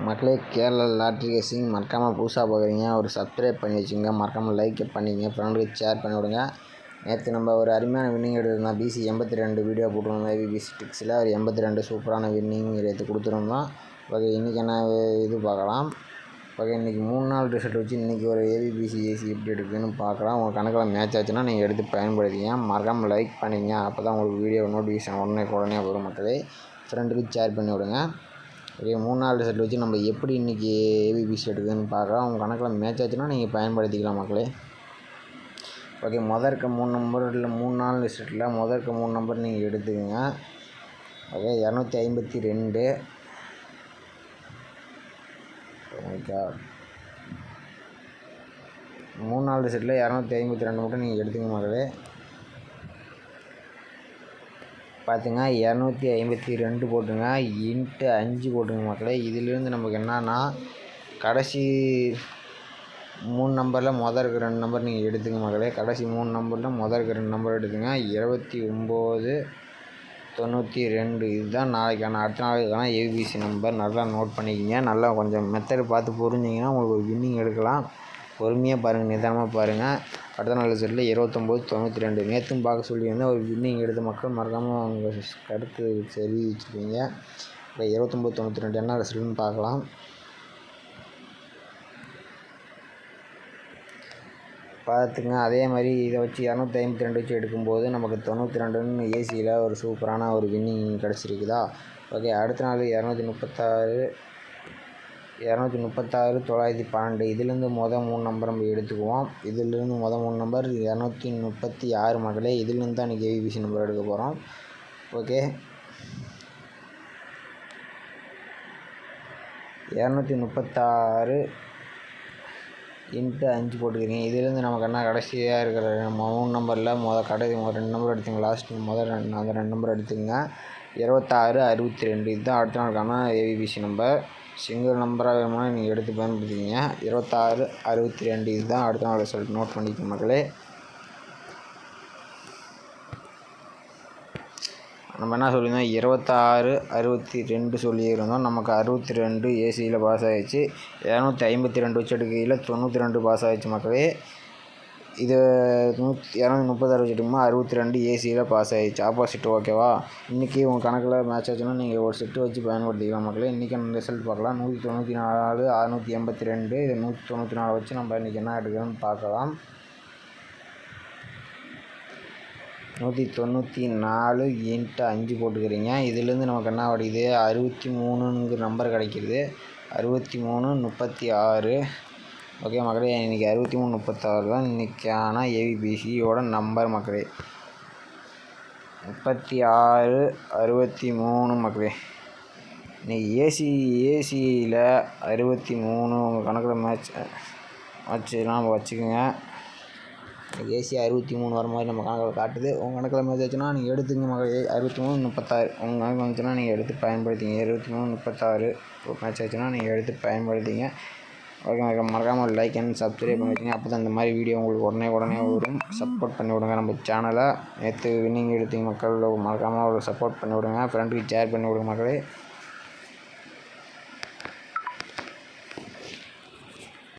மக்களே, கேரளா லாட்ரி கேசிங் மறக்காமல் புதுசாக பார்க்குறீங்க, ஒரு சப்ஸ்கிரைப் பண்ணி வச்சுங்க. மறக்காமல் லைக் பண்ணிங்க, ஃப்ரெண்டுக்கு ஷேர் பண்ணி விடுங்க. நேற்று நம்ம ஒரு அருமையான வின்னிங் எடுத்திருந்தோம். BC 82 வீடியோ போட்டிருந்தோம். ABBC டிக்ஸில் ஒரு 82 சூப்பரான வின்னிங் எடுத்து கொடுத்துருந்தோம். ஓகே, இன்றைக்கி என்ன இது பார்க்கலாம். ஓகே, இன்றைக்கி 3 நாள் ரிசல்ட் வச்சு இன்றைக்கி ஒரு ABBC ஏசி எப்படி எடுக்குதுன்னு பார்க்கலாம். உங்கள் கணக்கில் மேட்ச் ஆச்சுன்னா நீங்கள் எடுத்து பயன்படுத்திங்க. மறக்காமல் லைக் பண்ணிங்க, அப்போ தான் உங்களுக்கு வீடியோ நோட்டிஃபிகேஷன் உடனே வரும். மக்களே, ஃப்ரெண்டுக்கு ஷேர் பண்ணி விடுங்க. ஓகே, 3 நாள் ரிசல்ட் வச்சு நம்ம எப்படி இன்றைக்கி ABBC எடுக்குதுன்னு பார்க்கலாம். உங்கள் கணக்கில் மேட்ச் ஆச்சுன்னா நீங்கள் பயன்படுத்திக்கலாம் மக்களே. ஓகே, இருக்க 3 நம்பர் இல்லை 3 நாள் ரிசல்ட்டில் இருக்க 3 நம்பர் நீங்கள் எடுத்துக்கோங்க. ஓகே, 252. ஓகே, 3 நாள் ரிசல்ட்டில் 252 மட்டும் நீங்கள் எடுத்துங்க மக்களே. பார்த்துங்க, 252 போட்டுங்க, இன்ட்டு 5 போட்டுங்க மக்களே. இதிலிருந்து நமக்கு என்னன்னா, கடைசி 3 நம்பரில் இருக்க 2 நம்பர் நீங்கள் எடுத்துங்க மக்களே. கடைசி 3 நம்பரில் இருக்க 2 நம்பர் எடுத்துங்க. 2992 இதுதான் நாளைக்கான அடுத்த நாளுக்கான ABBC நம்பர். நல்லா நோட் பண்ணிக்கிங்க. நல்லா கொஞ்சம் மெத்தடு பார்த்து புரிஞ்சிங்கன்னா உங்களுக்கு ஒரு வின்னிங் எடுக்கலாம். பொறுமையாக பாருங்கள், நிதானமாக பாருங்கள். அடுத்த நாள் ரிசல்ட்டில் 2992 நேற்றும் பார்க்க சொல்லியிருந்தேன். ஒரு வின்னிங் எடுத்த மக்கள் மறக்காமல் அவங்க கருத்து தெரிவிச்சிருப்பீங்க. இப்போ 2992 என்ன ரிசல்ட்னு பார்க்கலாம். பார்த்துங்க, அதே மாதிரி இதை வச்சு 252 வச்சு எடுக்கும்போது நமக்கு 92ன்னு ஏசியில் ஒரு சூப்பரான ஒரு வின்னிங் கிடச்சிருக்குதா. ஓகே, அடுத்த நாள் 236 912 இதிலேருந்து 3 நம்பர் நம்ம எடுத்துக்குவோம். இதிலேருந்து 3 நம்பர் 236 மக்களே. இதிலேருந்து தான் இன்றைக்கி ABBC நம்பர் எடுக்க போகிறோம். Okay, 236 into 5 போட்டுக்கிறீங்க. இதிலேருந்து நமக்கு என்ன கடைசியாக இருக்கிற 3 நம்பரில் கடைசி 2 நம்பர் எடுத்துங்க. லாஸ்ட் அந்த 2 நம்பர் எடுத்துங்க. 26 62 இதுதான் அடுத்த நாளுக்கான ABBC நம்பர். சிங்கிள் நம்பராக வேணும்னா நீங்கள் எடுத்து பயன்படுத்திக்கிங்க. 26 62 இதுதான் அடுத்த நாள் ரிசல்ட். நோட் பண்ணிக்க மக்களே. நம்ம என்ன சொல்லியிருந்தோம், 26 62 சொல்லியிருந்தோம். நமக்கு 62 ஏசியில் பாஸ் ஆகிடுச்சு. 252 வச்சு எடுக்கையில் 92 பாஸ் ஆகிடுச்சு மக்களே. இது 236 வச்சு எடுக்கும்போது 62 ஏசியில் பாஸ் ஆகிடுச்சு. ஆப்போசிட். ஓகேவா. இன்றைக்கி உங்கள் கணக்கில் மேட்ச் ஆச்சுன்னா நீங்கள் ஒரு செட்டு வச்சு பயன்படுத்திக்கலாம் மக்களே. இன்றைக்கி அந்த ரிசல்ட் பார்க்கலாம். 194 682 இது 194 வச்சு நம்ம இன்றைக்கி என்ன எடுக்கிறோன்னு பார்க்கலாம். 194 இன்ட்டு 5 போட்டுக்கிறீங்க. இதிலேருந்து நமக்கு என்ன கிடைக்குது, 63ங்கிற நம்பர் கிடைக்கிது. 63 36. ஓகே மக்களே, இன்றைக்கி 63 36 தான் இன்றைக்கான ABBCயோட நம்பர் மக்களே. 36 63 மக்களே. இன்றைக்கி ஏசியில் 63 உங்கள் கணக்கில் மேட்ச்லாம் வச்சுக்கோங்க. ஏசி 63 வர மாதிரி நம்ம கணக்கில் காட்டுது. உங்கள் கணக்கில் மேட்ச் ஆச்சுன்னா நீங்கள் எடுத்துங்க மக்களே. 63 36 உங்கள் கணக்கு வந்துச்சுன்னா நீங்கள் எடுத்து பயன்படுத்திங்க. 23 36 மேட்ச் ஆச்சுன்னா நீங்கள் எடுத்து பயன்படுத்திங்க. ஓகே, மறக்காமல் லைக் அண்ட் சப்ஸ்கிரைப் பண்ணி வச்சுங்க. அப்போ தான் இந்த மாதிரி வீடியோ உங்களுக்கு உடனே வரும். சப்போர்ட் பண்ணி விடுங்க நம்ம சேனலை. நேற்று வின்னிங் எடுத்தீங்க மக்கள், மறக்காமல் ஒரு சப்போர்ட் பண்ணி விடுங்க. ஃப்ரெண்டுக்கு ஷேர் பண்ணி விடுங்க மக்களே.